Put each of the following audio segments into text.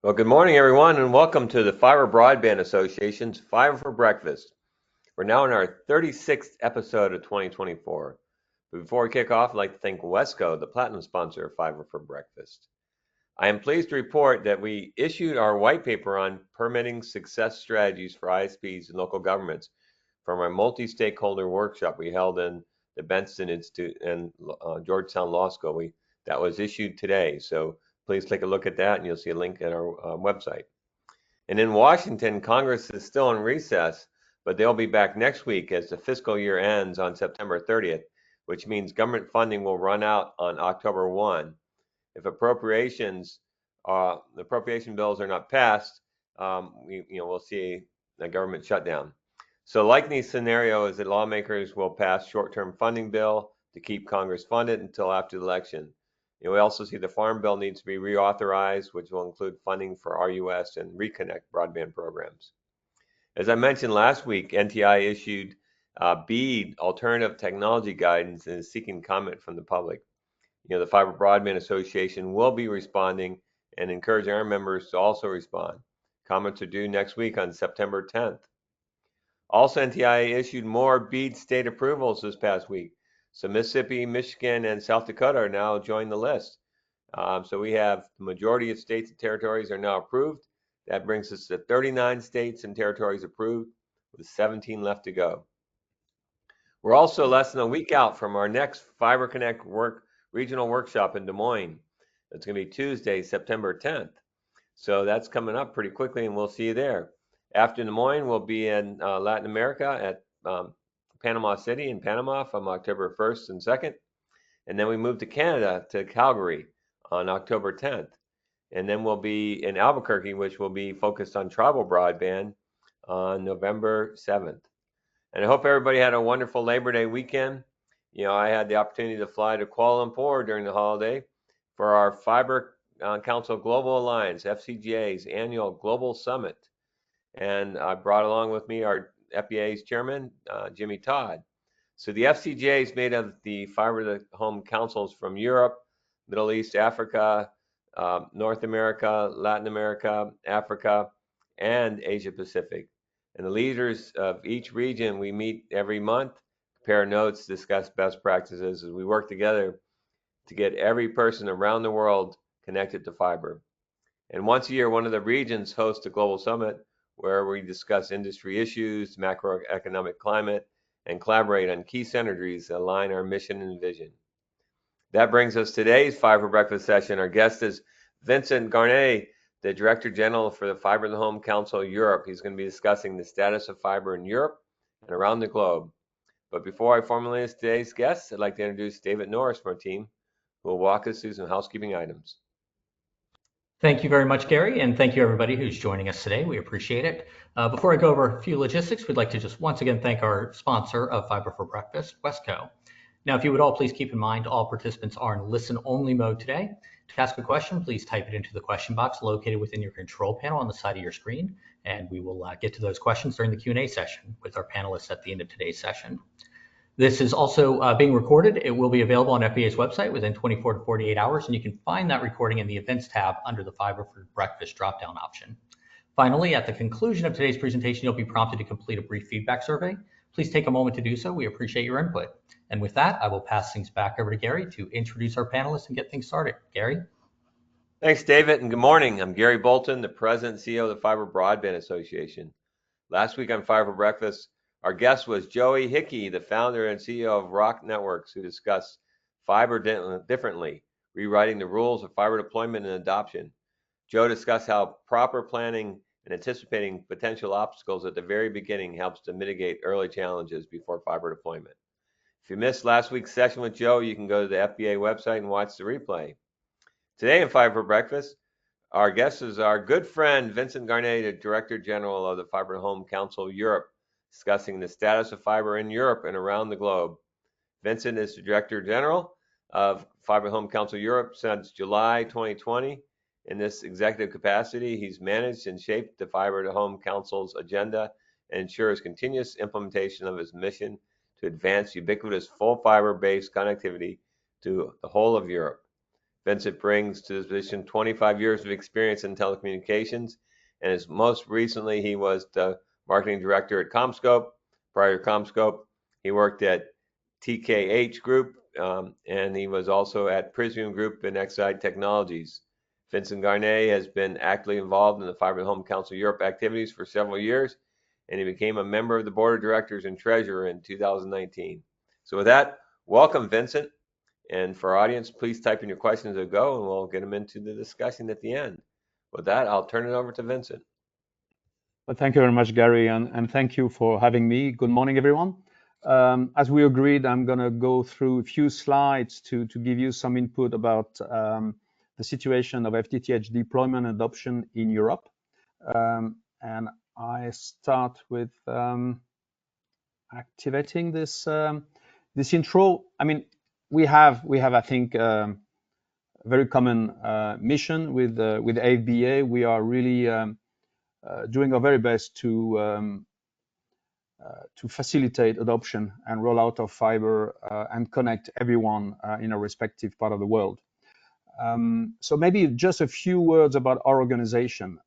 Well, good morning, everyone, and welcome to the Fiber Broadband Association's Fiber for Breakfast. We're now in our 36th episode of 2024. But before we kick off, I'd like to thank Wesco, the platinum sponsor of Fiber for Breakfast. I am pleased to report that we issued our white paper on permitting success strategies for ISPs and local governments from our multi-stakeholder workshop we held in the Benson Institute and Georgetown Law School. That was issued today, so please take a look at that and you'll see a link at our website. And in Washington, Congress is still in recess, but they'll be back next week as the fiscal year ends on September 30th, which means government funding will run out on October 1. If the appropriation bills are not passed, we'll see a government shutdown. So likely scenario is that lawmakers will pass short-term funding bill to keep Congress funded until after the election. We also see the Farm Bill needs to be reauthorized, which will include funding for RUS and Reconnect broadband programs. As I mentioned last week, NTI issued BEAD alternative technology guidance and is seeking comment from the public. The Fiber Broadband Association will be responding and encouraging our members to also respond. Comments are due next week on September 10th. Also, NTI issued more BEAD state approvals this past week. So Mississippi, Michigan, and South Dakota are now joined the list. So we have the majority of states and territories are now approved. That brings us to 39 states and territories approved, with 17 left to go. We're also less than a week out from our next Fiber Connect regional workshop in Des Moines. It's going to be Tuesday, September 10th. So that's coming up pretty quickly, and we'll see you there. After Des Moines, we'll be in Latin America at Panama City in Panama from October 1st and 2nd. And then we move to Canada, to Calgary on October 10th. And then we'll be in Albuquerque, which will be focused on tribal broadband on November 7th. And I hope everybody had a wonderful Labor Day weekend. I had the opportunity to fly to Kuala Lumpur during the holiday for our Fiber Council Global Alliance, FCGA's annual Global Summit. And I brought along with me our FBA's chairman, Jimmy Todd. So the FCGA is made of the Fiber to the Home councils from Europe, Middle East, Africa, North America, Latin America, Africa, and Asia Pacific. And the leaders of each region, we meet every month, compare notes, discuss best practices as we work together to get every person around the world connected to fiber. And once a year, one of the regions hosts a global summit where we discuss industry issues, macroeconomic climate, and collaborate on key synergies that align our mission and vision. That brings us to today's Fiber Breakfast session. Our guest is Vincent Garnier, the Director General for the Fiber to the Home Council Europe. He's going to be discussing the status of fiber in Europe and around the globe. But before I formally introduce today's guest, I'd like to introduce David Norris from our team, who will walk us through some housekeeping items. Thank you very much, Gary, and thank you everybody who's joining us today. We appreciate it. Before I go over a few logistics, we'd like to just once again thank our sponsor of Fiber for Breakfast, Wesco. Now, if you would all please keep in mind, all participants are in listen-only mode today. To ask a question, please type it into the question box located within your control panel on the side of your screen, and we will get to those questions during the Q&A session with our panelists at the end of today's session. This is also being recorded. It will be available on FBA's website within 24 to 48 hours, and you can find that recording in the Events tab under the Fiber for Breakfast drop-down option. Finally, at the conclusion of today's presentation, you'll be prompted to complete a brief feedback survey. Please take a moment to do so. We appreciate your input. And with that, I will pass things back over to Gary to introduce our panelists and get things started. Gary? Thanks, David, and good morning. I'm Gary Bolton, the President and CEO of the Fiber Broadband Association. Last week on Fiber for Breakfast, our guest was Joey Hickey, the founder and CEO of Rock Networks, who discussed fiber differently, rewriting the rules of fiber deployment and adoption. Joe discussed how proper planning and anticipating potential obstacles at the very beginning helps to mitigate early challenges before fiber deployment. If you missed last week's session with Joe, you can go to the FBA website and watch the replay. Today in Fiber for Breakfast, our guest is our good friend, Vincent Garnier, the Director General of the Fiber to the Home Council Europe, discussing the status of fiber in Europe and around the globe. Vincent is the Director General of Fiber to the Home Council Europe since July 2020. In this executive capacity, he's managed and shaped the Fiber to the Home Council's agenda and ensures continuous implementation of his mission to advance ubiquitous full fiber-based connectivity to the whole of Europe. Vincent brings to this position 25 years of experience in telecommunications, and most recently he was the marketing director at CommScope. Prior to CommScope, he worked at TKH Group, and he was also at Prisium Group and Exide Technologies. Vincent Garnier has been actively involved in the Fiber to the Home Council Europe activities for several years, and he became a member of the board of directors and treasurer in 2019. So with that, welcome, Vincent. And for our audience, please type in your questions as we go, and we'll get them into the discussion at the end. With that, I'll turn it over to Vincent. Well, thank you very much, Gary, and thank you for having me. Good morning, everyone. As we agreed, I'm going to go through a few slides to give you some input about the situation of FTTH deployment and adoption in Europe. And I start with activating this this intro. I mean, we have I think a very common mission with FBA. We are really doing our very best to facilitate adoption and rollout of fiber and connect everyone in a respective part of the world. So maybe just a few words about our organization.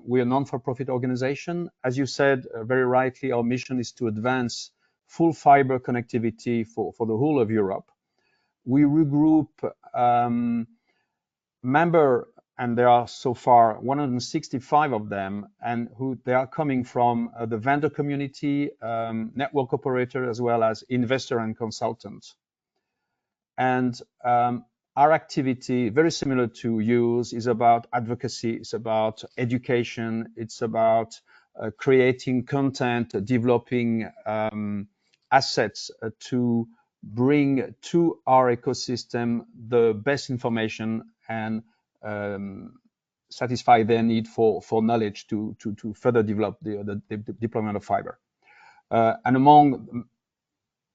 We are a non-for-profit organization. As you said very rightly, our mission is to advance full fiber connectivity for the whole of Europe. We regroup member, and there are so far 165 of them, and they are coming from the vendor community, network operator, as well as investor and consultant. And our activity, very similar to yours, is about advocacy, it's about education, it's about creating content, developing assets to bring to our ecosystem the best information and satisfy their need for knowledge to further develop the deployment of fiber. And among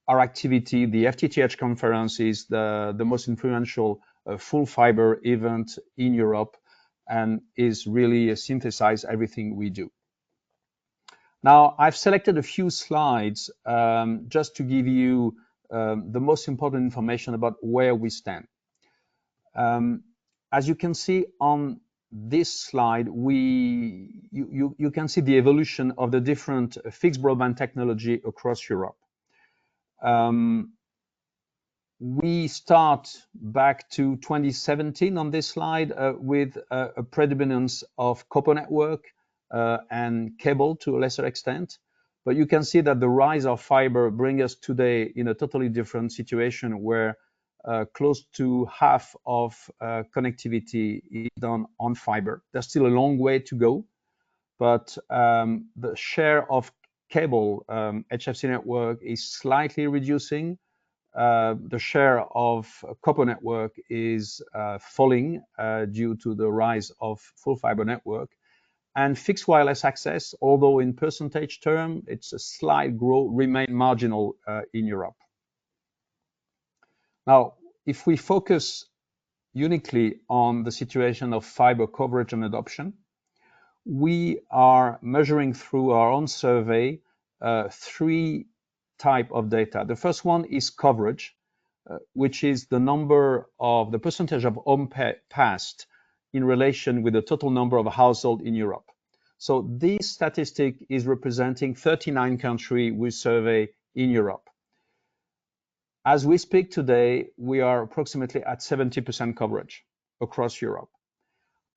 our activity, the FTTH conference is the most influential full fiber event in Europe and is really synthesize everything we do. Now, I've selected a few slides just to give you the most important information about where we stand. As you can see on this slide, you can see the evolution of the different fixed broadband technology across Europe. We start back to 2017 on this slide with a predominance of copper network and cable to a lesser extent. But you can see that the rise of fiber brings us today in a totally different situation where close to half of connectivity is done on fiber. There's still a long way to go, but the share of cable HFC network is slightly reducing. The share of copper network is falling due to the rise of full fiber network. And fixed wireless access, although in percentage term, it's a slight growth, remain marginal in Europe. Now, if we focus uniquely on the situation of fiber coverage and adoption, we are measuring through our own survey three types of data. The first one is coverage, which is the percentage of home passed in relation with the total number of households in Europe. So this statistic is representing 39 countries we survey in Europe. As we speak today, we are approximately at 70% coverage across Europe.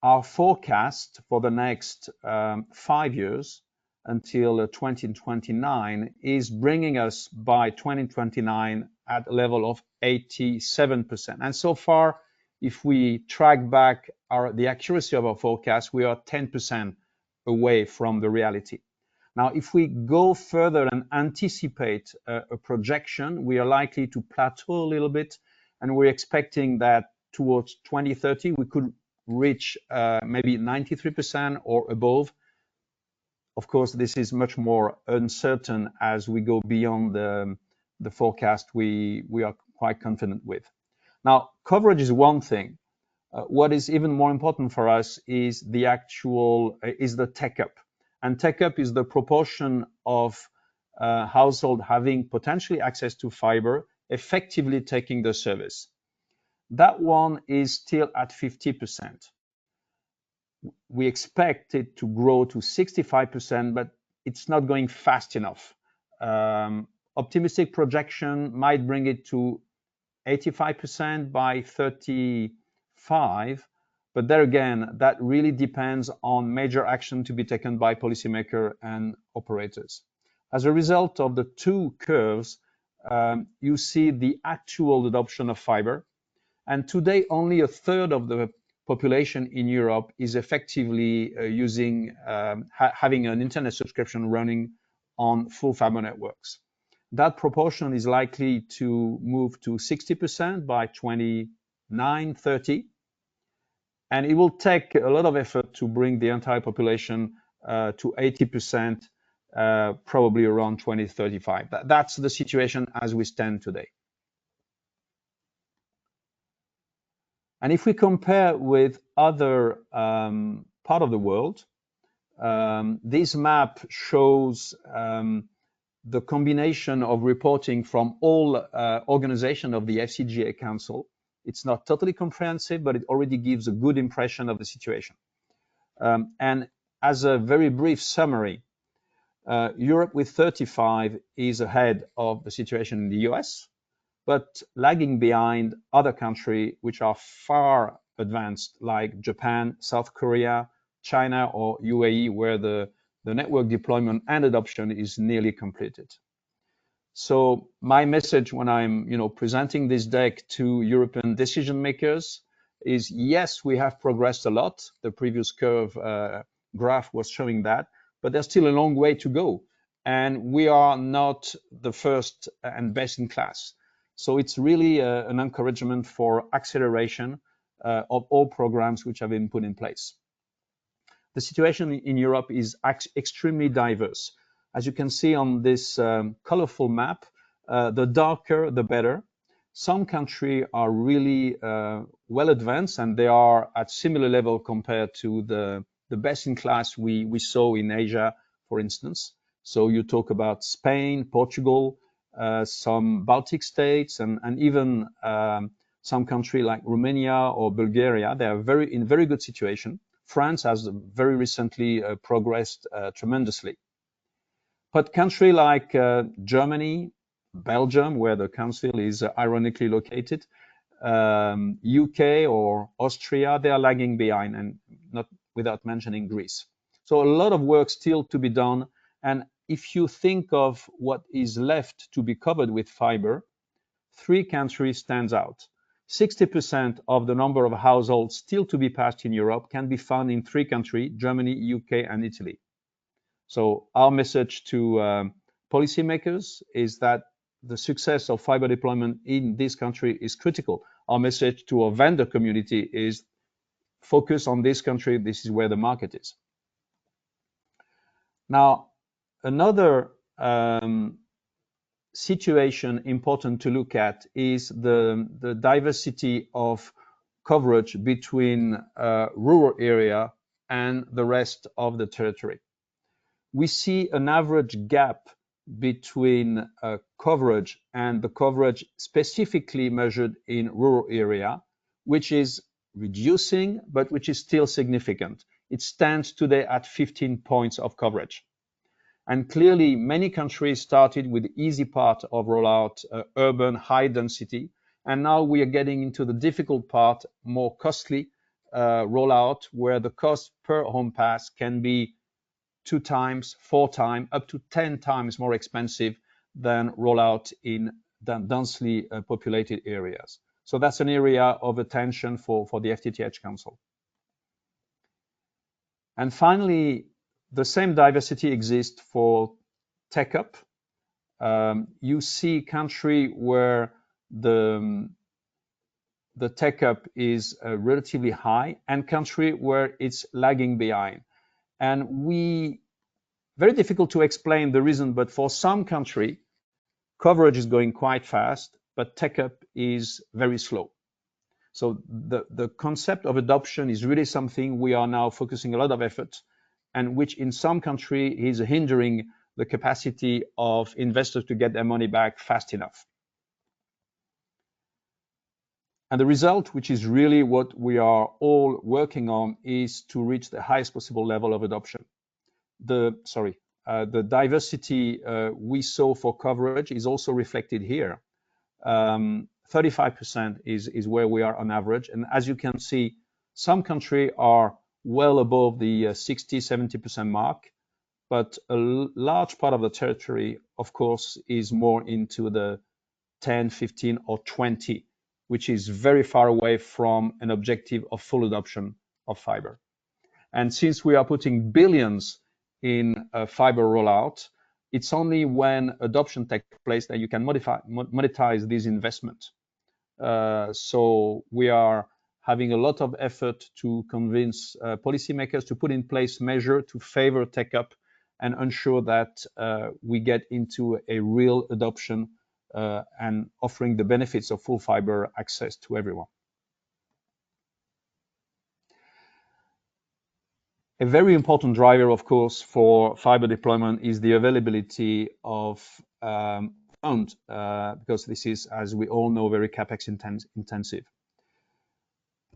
Our forecast for the next 5 years until 2029 is bringing us by 2029 at a level of 87%. And so far, if we track back the accuracy of our forecast, we are 10% away from the reality. Now, if we go further and anticipate a projection, we are likely to plateau a little bit, and we're expecting that towards 2030, we could reach maybe 93% or above. Of course, this is much more uncertain as we go beyond the forecast we are quite confident with. Now, coverage is one thing. What is even more important for us is the take-up. And take-up is the proportion of household having potentially access to fiber, effectively taking the service. That one is still at 50%. We expect it to grow to 65%, but it's not going fast enough. Optimistic projection might bring it to 85% by 35, but there again, that really depends on major action to be taken by policymakers and operators. As a result of the two curves, you see the actual adoption of fiber, and today only a third of the population in Europe is effectively having an internet subscription running on full fiber networks. That proportion is likely to move to 60% by 2029-30, and it will take a lot of effort to bring the entire population to 80%, probably around 2035. That's the situation as we stand today. And if we compare with other part of the world, this map shows the combination of reporting from all organizations of the FCGA Council. It's not totally comprehensive, but it already gives a good impression of the situation. And as a very brief summary, Europe with 35 is ahead of the situation in the US, but lagging behind other countries which are far advanced, like Japan, South Korea, China, or UAE, where the network deployment and adoption is nearly completed. So my message when I'm presenting this deck to European decision makers is, yes, we have progressed a lot. The previous curve graph was showing that, but there's still a long way to go. And we are not the first and best in class. So it's really an encouragement for acceleration of all programs which have been put in place. The situation in Europe is extremely diverse. As you can see on this colorful map, the darker, the better. Some countries are really well advanced, and they are at similar level compared to the best in class we saw in Asia, for instance. So you talk about Spain, Portugal, some Baltic states, and even some country like Romania or Bulgaria. They are in very good situation. France has very recently progressed tremendously. But country like Germany, Belgium, where the council is ironically located, UK or Austria, they are lagging behind, and not without mentioning Greece. So a lot of work still to be done. And if you think of what is left to be covered with fiber, 3 countries stands out. 60% of the number of households still to be passed in Europe can be found in 3 countries, Germany, UK, and Italy. So our message to policymakers is that the success of fiber deployment in this country is critical. Our message to our vendor community is focus on this country. This is where the market is. Now, another situation important to look at is the diversity of coverage between rural area and the rest of the territory. We see an average gap between coverage and the coverage specifically measured in rural area, which is reducing, but which is still significant. It stands today at 15 points of coverage. And clearly, many countries started with the easy part of rollout, urban, high density. And now we are getting into the difficult part, more costly rollout, where the cost per home pass can be 2 times, 4 times, up to 10 times more expensive than rollout in densely populated areas. So that's an area of attention for the FTTH Council. And finally, the same diversity exists for take-up. You see country where the take-up is relatively high and country where it's lagging behind. And very difficult to explain the reason, but for some country, coverage is going quite fast, but take-up is very slow. So the concept of adoption is really something we are now focusing a lot of effort, and which in some country is hindering the capacity of investors to get their money back fast enough. And the result, which is really what we are all working on, is to reach the highest possible level of adoption. The diversity we saw for coverage is also reflected here. 35% is where we are on average. And as you can see, some countries are well above the 60, 70% mark, but a large part of the territory, of course, is more into the 10, 15, or 20, which is very far away from an objective of full adoption of fiber. And since we are putting billions in fiber rollout, it's only when adoption takes place that you can monetize this investment. So we are having a lot of effort to convince policymakers to put in place measures to favor take-up and ensure that we get into a real adoption and offering the benefits of full fiber access to everyone. A very important driver, of course, for fiber deployment is the availability of funds, because this is, as we all know, very capex intensive.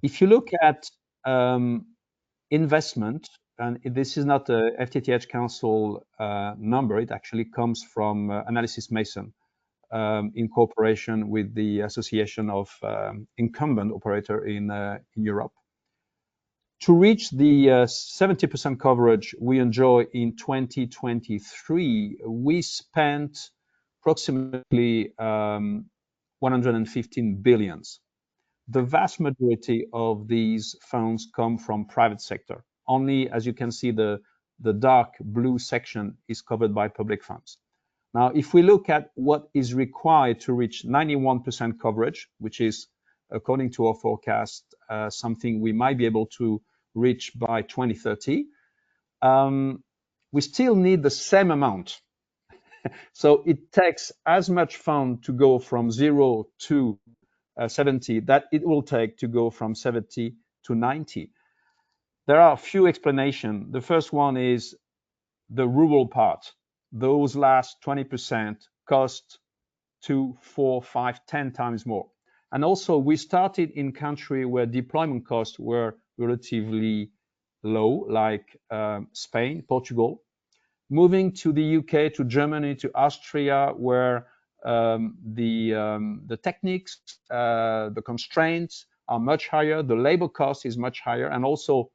If you look at investment, and this is not a FTTH Council number, it actually comes from Analysis Mason in cooperation with the Association of Incumbent Operator in Europe. To reach the 70% coverage we enjoy in 2023, we spent approximately 115 billion. The vast majority of these funds come from private sector. Only, as you can see, the dark blue section is covered by public funds. Now, if we look at what is required to reach 91% coverage, which is, according to our forecast, something we might be able to reach by 2030, we still need the same amount. So it takes as much fund to go from 0 to 70 that it will take to go from 70 to 90. There are a few explanations. The first one is the rural part. Those last 20% cost 2, 4, 5, 10 times more. And also, we started in countries where deployment costs were relatively low, like Spain, Portugal, moving to the UK, to Germany, to Austria, where the techniques, the constraints are much higher, the labor cost is much higher, and also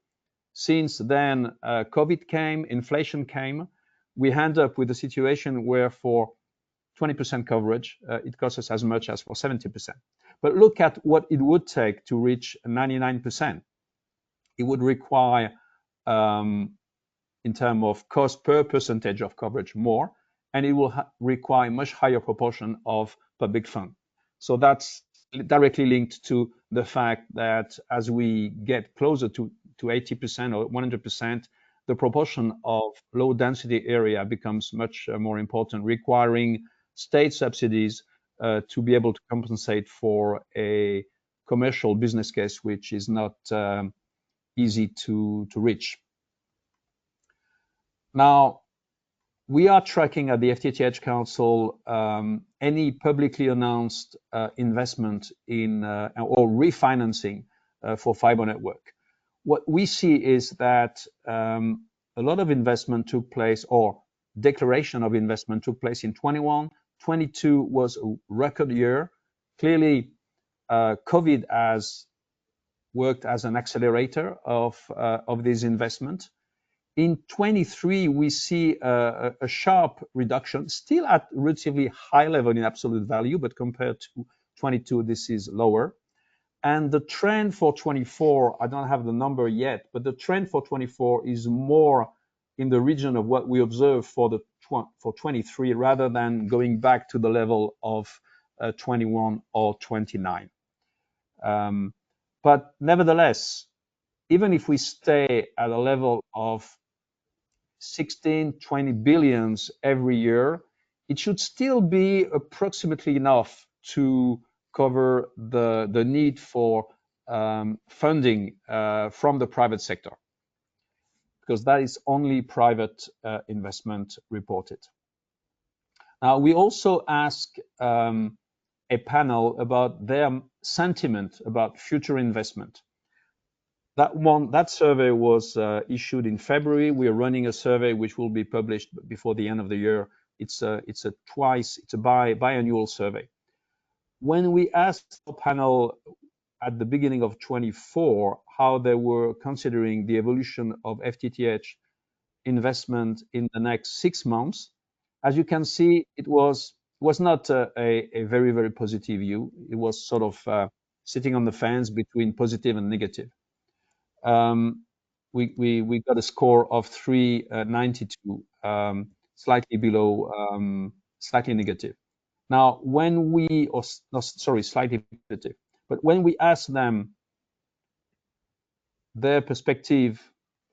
since then COVID came, inflation came, we end up with a situation where for 20% coverage, it costs us as much as for 70%. But look at what it would take to reach 99%. It would require, in terms of cost per percentage of coverage, more, and it will require much higher proportion of public fund. So that's directly linked to the fact that as we get closer to 80% or 100%, the proportion of low density area becomes much more important, requiring state subsidies to be able to compensate for a commercial business case, which is not easy to reach. Now, we are tracking at the FTTH Council any publicly announced investment in or refinancing for fiber network. What we see is that a lot of investment took place, or declaration of investment took place in 21. 22 was a record year. Clearly, COVID has worked as an accelerator of this investment. In 23, we see a sharp reduction, still at relatively high level in absolute value, but compared to 22, this is lower. And the trend for 24, I don't have the number yet, but the trend for 24 is more in the region of what we observed for 23, rather than going back to the level of 21 or 29. But nevertheless, even if we stay at a level of 16, 20 billions every year, it should still be approximately enough to cover the need for funding from the private sector, because that is only private investment reported. Now, we also ask a panel about their sentiment about future investment. That survey was issued in February. We are running a survey which will be published before the end of the year. It's a biannual survey. When we asked the panel at the beginning of 24 how they were considering the evolution of FTTH investment in the next 6 months, as you can see, it was not a very, very positive view. It was sort of sitting on the fence between positive and negative. We got a score of 392, slightly below, slightly negative. Now, when we, or no, sorry, slightly negative, but when we ask them their perspective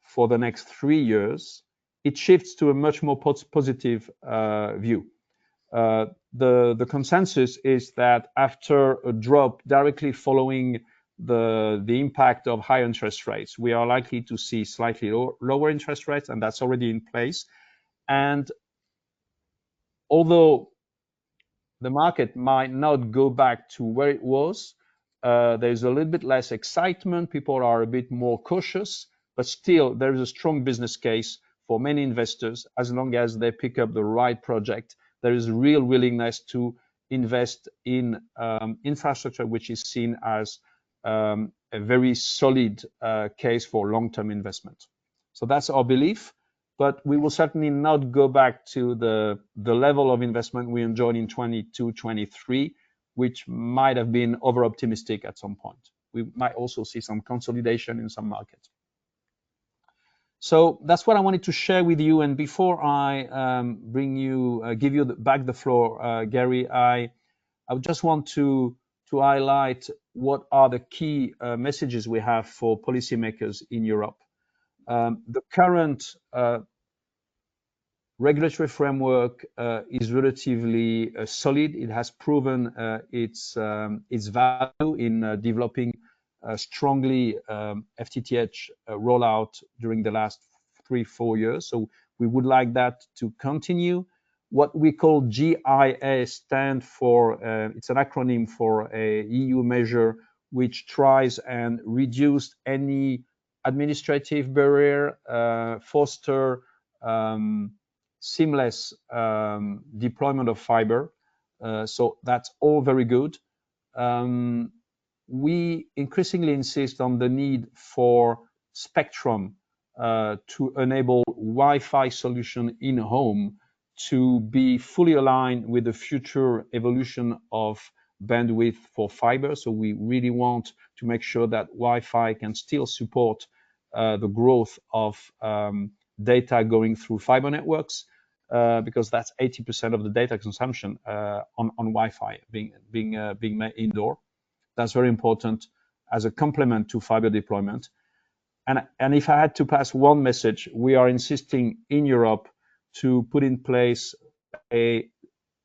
for the next 3 years, it shifts to a much more positive view. The consensus is that after a drop directly following the impact of high interest rates, we are likely to see slightly lower interest rates, and that's already in place. And although the market might not go back to where it was, there's a little bit less excitement. People are a bit more cautious, but still there is a strong business case for many investors as long as they pick up the right project. There is real willingness to invest in infrastructure, which is seen as a very solid case for long-term investment. So that's our belief, but we will certainly not go back to the level of investment we enjoyed in 22, 23, which might have been over-optimistic at some point. We might also see some consolidation in some markets. So that's what I wanted to share with you. And before I give you back the floor, Gary, I just want to highlight what are the key messages we have for policymakers in Europe. The current regulatory framework is relatively solid. It has proven its value in developing strongly FTTH rollout during the last 3-4 years. So we would like that to continue. What we call GIA stand for, it's an acronym for a EU measure which tries and reduce any administrative barrier, foster seamless deployment of fiber. So that's all very good. We increasingly insist on the need for spectrum to enable Wi-Fi solution in home to be fully aligned with the future evolution of bandwidth for fiber. So we really want to make sure that Wi-Fi can still support the growth of data going through fiber networks, because that's 80% of the data consumption on Wi-Fi being made indoor. That's very important as a complement to fiber deployment. And if I had to pass one message, we are insisting in Europe to put in place a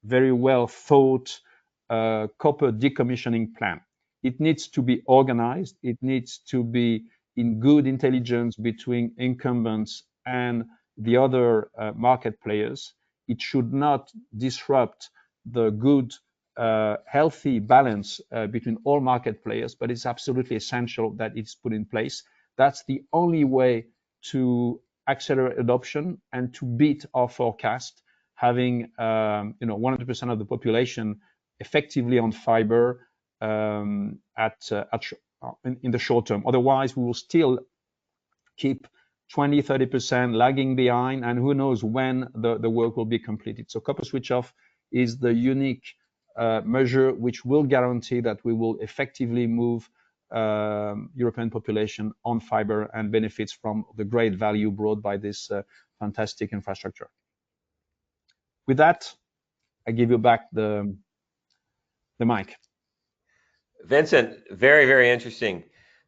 very well thought copper decommissioning plan. It needs to be organized. It needs to be in good intelligence between incumbents and the other market players. It should not disrupt the good, healthy balance between all market players, but it's absolutely essential that it's put in place. That's the only way to accelerate adoption and to beat our forecast, having 100% of the population effectively on fiber in the short term. Otherwise, we will still keep 20-30% lagging behind, and who knows when the work will be completed. So copper switch off is the unique measure which will guarantee that we will effectively move European population on fiber and benefits from the great value brought by this fantastic infrastructure. With that, I give you back the mic. Vincent, very, very interesting.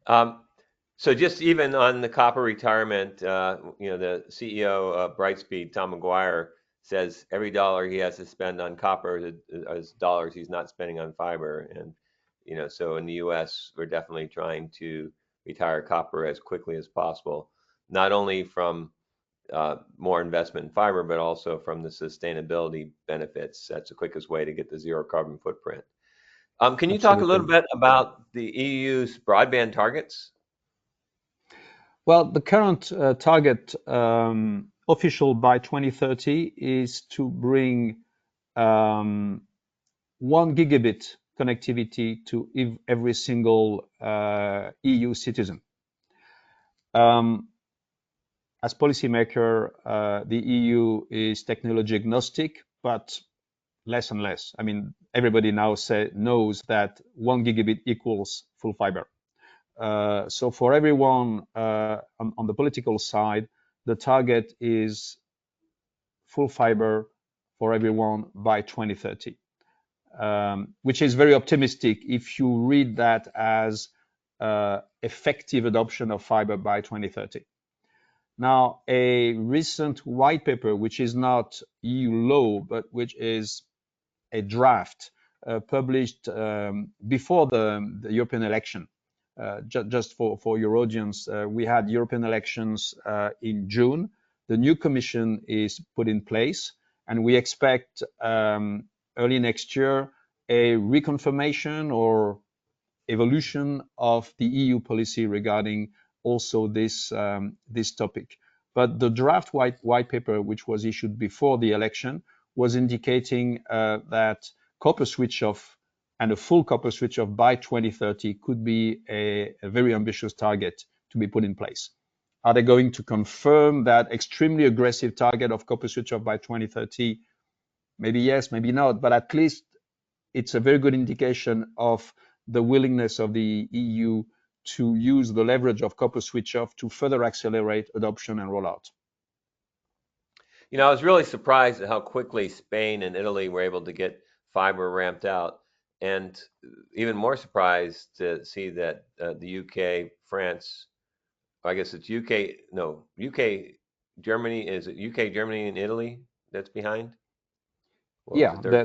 So just even on the copper retirement, the CEO of Brightspeed, Tom McGuire, says every dollar he has to spend on copper is dollars he's not spending on fiber. And so in the U.S., we're definitely trying to retire copper as quickly as possible, not only from more investment in fiber, but also from the sustainability benefits. That's the quickest way to get the zero carbon footprint. Can you talk a little Absolutely. bit about the EU's broadband targets? Well, the current target official by 2030 is to bring 1 gigabit connectivity to every single EU citizen. As policymaker, the EU is technology agnostic, but less and less. I mean, everybody now knows that 1 gigabit equals full fiber. So for everyone on the political side, the target is full fiber for everyone by 2030, which is very optimistic if you read that as effective adoption of fiber by 2030. Now, a recent white paper, which is not EU law, but which is a draft published before the European election. Just for your audience, we had European elections in June. The new commission is put in place, and we expect early next year a reconfirmation or evolution of the EU policy regarding also this topic. But the draft white paper, which was issued before the election, was indicating that copper switch off and a full copper switch off by 2030 could be a very ambitious target to be put in place. Are they going to confirm that extremely aggressive target of copper switch off by 2030? Maybe yes, maybe not, but at least it's a very good indication of the willingness of the EU to use the leverage of copper switch off to further accelerate adoption and rollout. You know, I was really surprised at how quickly Spain and Italy were able to get fiber ramped out, and even more surprised to see that the UK, France, I guess it's UK, no, UK, Germany, is it UK, Germany, and Italy that's behind? What was Yeah, the third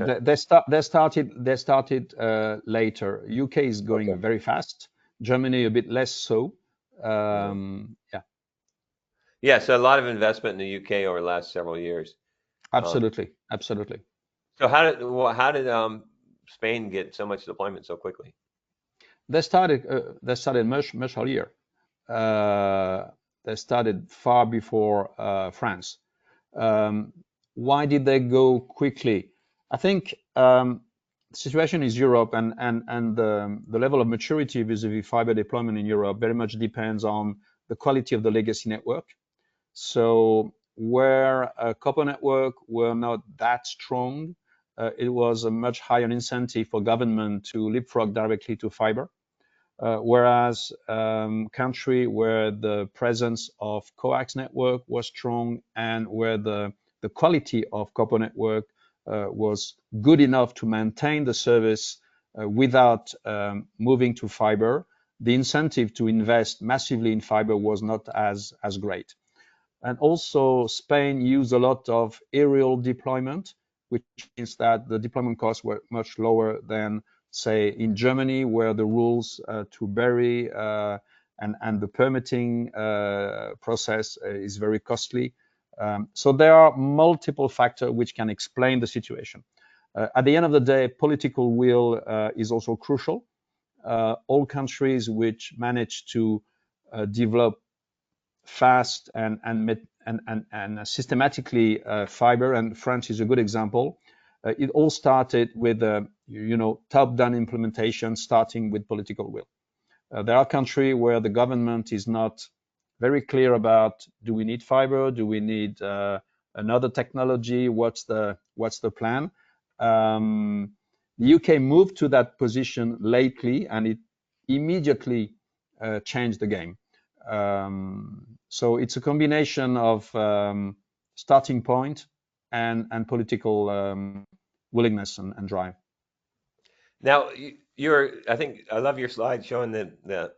country? they started later. UK is Okay. going very fast. Germany a bit less so. Yeah. Yeah, Yeah, so a lot of investment in the UK over the last several years. Um, absolutely, absolutely. so how did Spain get so much deployment so quickly? They started much earlier. Uh, they started far before France. Um, why did they go quickly? I think the situation is Europe and the level of maturity vis-a-vis fiber deployment in Europe very much depends on the quality of the legacy network. So where a copper network were not that strong, it was a much higher incentive for government to leapfrog directly to fiber. Whereas country where the presence of coax network was strong and where the quality of copper network was good enough to maintain the service without moving to fiber, the incentive to invest massively in fiber was not as great. And also Spain used a lot of aerial deployment, which means that the deployment costs were much lower than, say, in Germany, where the rules to bury and the permitting process is very costly. So there are multiple factors which can explain the situation. At the end of the day, political will is also crucial. All countries which manage to develop fast and systematically fiber, and France is a good example. It all started with top-down implementation, starting with political will. There are countries where the government is not very clear about: do we need fiber? Do we need another technology? What's the plan? The UK moved to that position lately, and it immediately changed the game. So it's a combination of starting point and political willingness and drive. Now, I think I love your slide showing the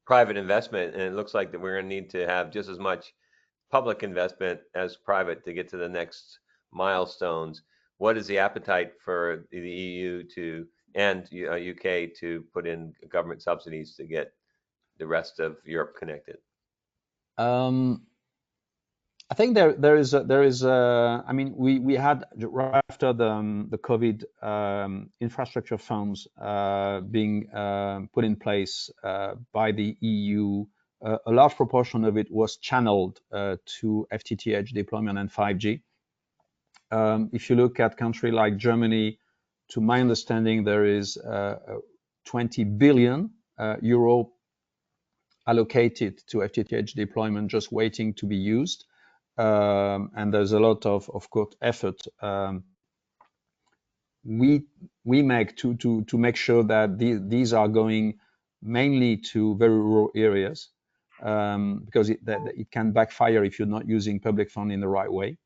private investment, and it looks like that we're going to need to have just as much public investment as private to get to the next milestones. What is the appetite for the EU and UK to put in government subsidies to get the rest of Europe connected? Um, I think there is I mean, we had right after the COVID infrastructure funds being put in place by the EU. A large proportion of it was channeled to FTTH deployment and 5G. If you look at country like Germany, to my understanding, there is 20 billion euro allocated to FTTH deployment just waiting to be used. And there's a lot of course, effort we make to make sure that these are going mainly to very rural areas, because it can backfire if you're not using public fund in the right way.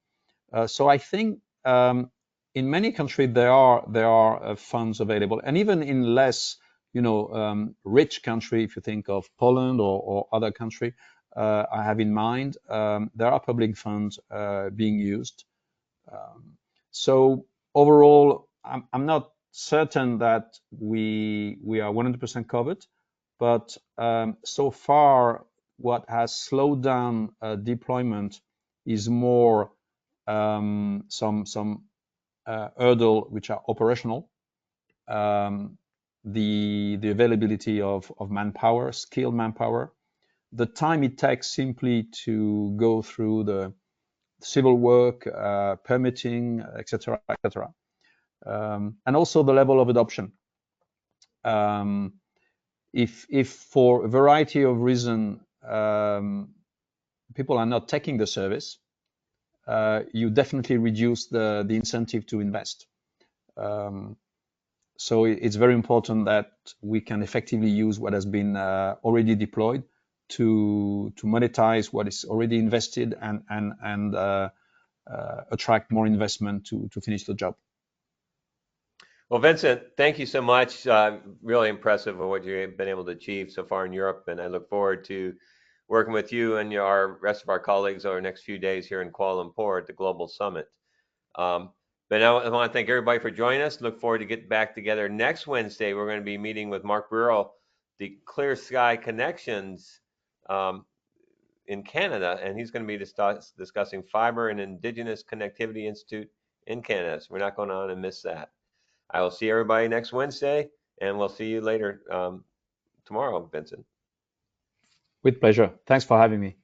So I think in many countries there are funds available, and even in less rich country, if you think of Poland or other country, I have in mind, there are public funds being used. So overall, I'm not certain that we are 100% covered, but so far what has slowed down deployment is more some hurdle which are operational, the availability of manpower, skilled manpower, the time it takes simply to go through the civil work, permitting, etc., etc., and also the level of adoption. If for a variety of reasons people are not taking the service, you definitely reduce the incentive to invest. So it's very important that we can effectively use what has been already deployed to monetize what is already invested and attract more investment to finish the job. Well, Vincent, thank you so much. Really impressive of what you've been able to achieve so far in Europe, and I look forward to working with you and our rest of our colleagues over the next few days here in Kuala Lumpur at the Global Summit. But now I want to thank everybody for joining us. Look forward to getting back together next Wednesday. We're going to be meeting with Mark Burrell, the Clear Sky Connections in Canada, and he's going to be discussing Fiber and Indigenous Connectivity Institute in Canada. So we're not going on and miss that. I will see everybody next Wednesday, and we'll see you later tomorrow, Vincent. With pleasure. Thanks for having me.